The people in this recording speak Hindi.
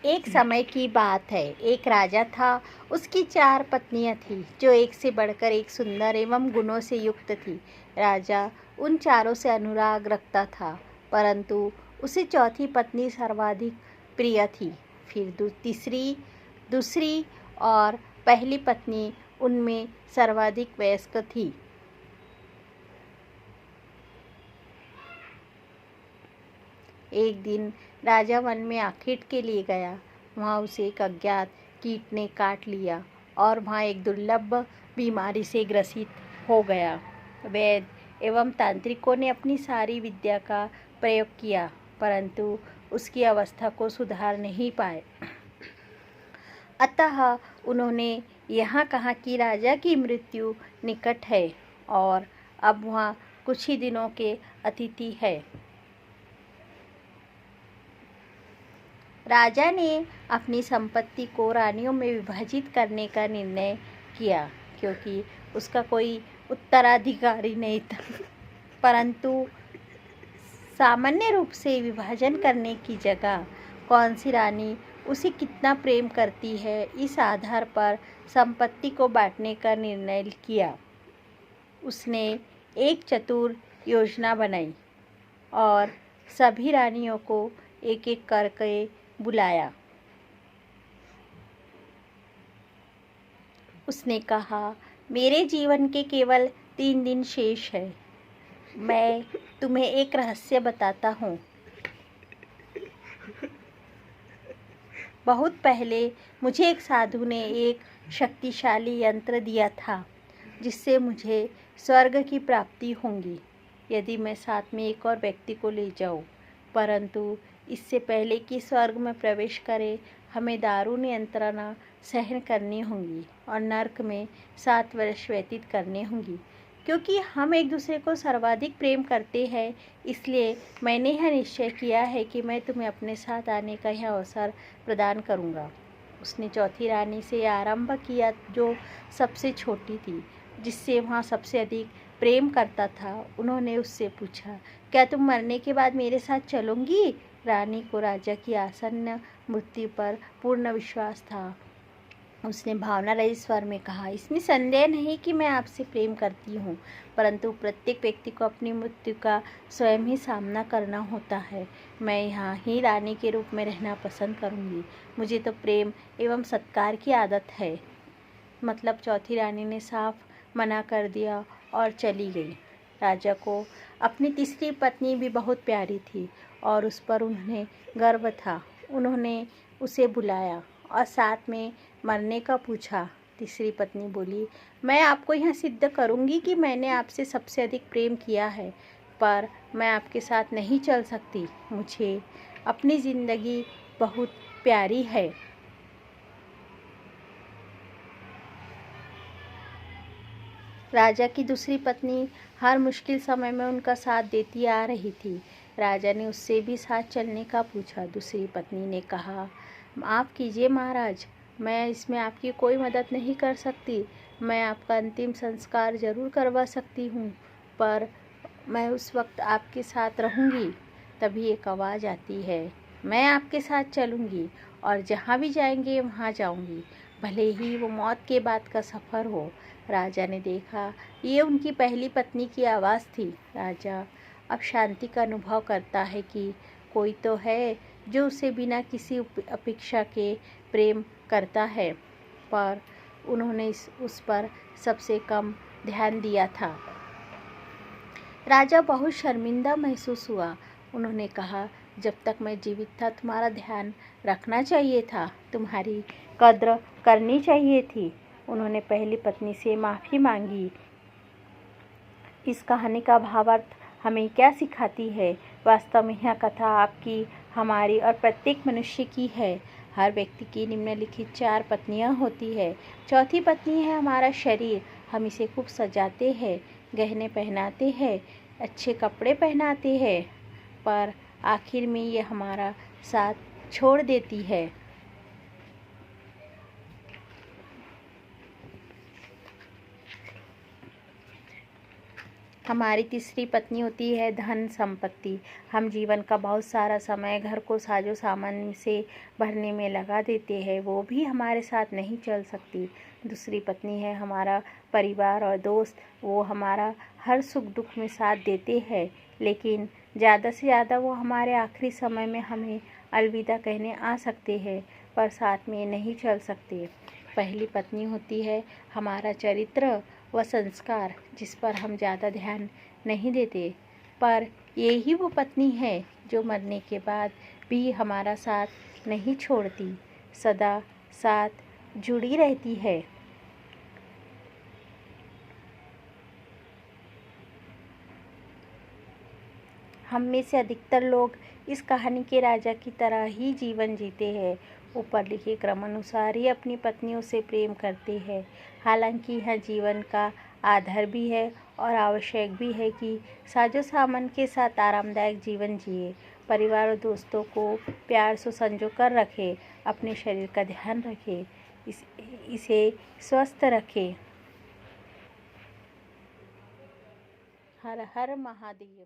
एक समय की बात है। एक राजा था। उसकी 4 पत्नियां थीं, जो एक से बढ़कर एक सुंदर एवं गुणों से युक्त थी। राजा उन चारों से अनुराग रखता था, परंतु उसे चौथी पत्नी सर्वाधिक प्रिय थी। फिर तीसरी, दूसरी और पहली पत्नी उनमें सर्वाधिक वयस्क थी। एक दिन राजा वन में आखेट के लिए गया। वहाँ उसे एक अज्ञात कीट ने काट लिया और वहाँ एक दुर्लभ बीमारी से ग्रसित हो गया। वैद्य एवं तांत्रिकों ने अपनी सारी विद्या का प्रयोग किया, परंतु उसकी अवस्था को सुधार नहीं पाए। अतः उन्होंने यहाँ कहा कि राजा की मृत्यु निकट है और अब वहाँ कुछ ही दिनों के अतिथि है। राजा ने अपनी संपत्ति को रानियों में विभाजित करने का निर्णय किया, क्योंकि उसका कोई उत्तराधिकारी नहीं था। परंतु सामान्य रूप से विभाजन करने की जगह कौन सी रानी उसे कितना प्रेम करती है, इस आधार पर संपत्ति को बांटने का निर्णय किया। उसने एक चतुर योजना बनाई और सभी रानियों को एक एक करके बुलाया। उसने कहा, मेरे जीवन के केवल 3 दिन शेष है। मैं तुम्हें एक रहस्य बताता हूँ। बहुत पहले मुझे एक साधु ने एक शक्तिशाली यंत्र दिया था, जिससे मुझे स्वर्ग की प्राप्ति होगी यदि मैं साथ में एक और व्यक्ति को ले जाऊँ। परंतु इससे पहले कि स्वर्ग में प्रवेश करें, हमें दारुण यंत्रणा सहन करनी होगी और नर्क में 7 वर्ष व्यतीत करने होंगी। क्योंकि हम एक दूसरे को सर्वाधिक प्रेम करते हैं, इसलिए मैंने यह निश्चय किया है कि मैं तुम्हें अपने साथ आने का यह अवसर प्रदान करूँगा। उसने चौथी रानी से आरंभ किया, जो सबसे छोटी थी, जिससे वहाँ सबसे अधिक प्रेम करता था। उन्होंने उससे पूछा, क्या तुम मरने के बाद मेरे साथ चलोगी? रानी को राजा की आसन्न मृत्यु पर पूर्ण विश्वास था। उसने भावना रहित स्वर में कहा, इसमें संदेह नहीं कि मैं आपसे प्रेम करती हूँ, परंतु प्रत्येक व्यक्ति को अपनी मृत्यु का स्वयं ही सामना करना होता है। मैं यहाँ ही रानी के रूप में रहना पसंद करूँगी। मुझे तो प्रेम एवं सत्कार की आदत है। मतलब चौथी रानी ने साफ मना कर दिया और चली गई। राजा को अपनी तीसरी पत्नी भी बहुत प्यारी थी और उस पर उन्हें गर्व था। उन्होंने उसे बुलाया और साथ में मरने का पूछा। तीसरी पत्नी बोली, मैं आपको यह सिद्ध करूंगी कि मैंने आपसे सबसे अधिक प्रेम किया है, पर मैं आपके साथ नहीं चल सकती। मुझे अपनी ज़िंदगी बहुत प्यारी है। राजा की दूसरी पत्नी हर मुश्किल समय में उनका साथ देती आ रही थी। राजा ने उससे भी साथ चलने का पूछा। दूसरी पत्नी ने कहा, आप कीजिए महाराज, मैं इसमें आपकी कोई मदद नहीं कर सकती। मैं आपका अंतिम संस्कार जरूर करवा सकती हूँ, पर मैं उस वक्त आपके साथ रहूँगी। तभी एक आवाज़ आती है, मैं आपके साथ चलूँगी और जहाँ भी जाएंगे वहाँ जाऊँगी, भले ही वो मौत के बाद का सफ़र हो। राजा ने देखा, ये उनकी पहली पत्नी की आवाज़ थी। राजा अब शांति का अनुभव करता है कि कोई तो है जो उसे बिना किसी अपेक्षा के प्रेम करता है, पर उन्होंने उस पर सबसे कम ध्यान दिया था। राजा बहुत शर्मिंदा महसूस हुआ। उन्होंने कहा, जब तक मैं जीवित था तुम्हारा ध्यान रखना चाहिए था, तुम्हारी कद्र करनी चाहिए थी। उन्होंने पहली पत्नी से माफ़ी मांगी। इस कहानी का भावार्थ हमें क्या सिखाती है? वास्तव में यह कथा आपकी, हमारी और प्रत्येक मनुष्य की है। हर व्यक्ति की निम्नलिखित 4 पत्नियां होती है। चौथी पत्नी है हमारा शरीर। हम इसे खूब सजाते हैं, गहने पहनाते हैं, अच्छे कपड़े पहनाते हैं, पर आखिर में ये हमारा साथ छोड़ देती है। हमारी तीसरी पत्नी होती है धन संपत्ति। हम जीवन का बहुत सारा समय घर को साजो सामान से भरने में लगा देते हैं, वो भी हमारे साथ नहीं चल सकती। दूसरी पत्नी है हमारा परिवार और दोस्त। वो हमारा हर सुख दुख में साथ देते हैं, लेकिन ज़्यादा से ज़्यादा वो हमारे आखिरी समय में हमें अलविदा कहने आ सकते हैं, पर साथ में नहीं चल सकते। पहली पत्नी होती है हमारा चरित्र व संस्कार, जिस पर हम ज़्यादा ध्यान नहीं देते, पर यही वो पत्नी है जो मरने के बाद भी हमारा साथ नहीं छोड़ती, सदा साथ जुड़ी रहती है। हम में से अधिकतर लोग इस कहानी के राजा की तरह ही जीवन जीते हैं। ऊपर लिखे क्रमानुसार ही अपनी पत्नियों से प्रेम करते हैं। हालांकि यह जीवन का आधार भी है और आवश्यक भी है कि साजो सामान के साथ आरामदायक जीवन जिए, परिवार और दोस्तों को प्यार से संजो कर रखें, अपने शरीर का ध्यान रखें, इसे स्वस्थ रखें। हर हर महादेव।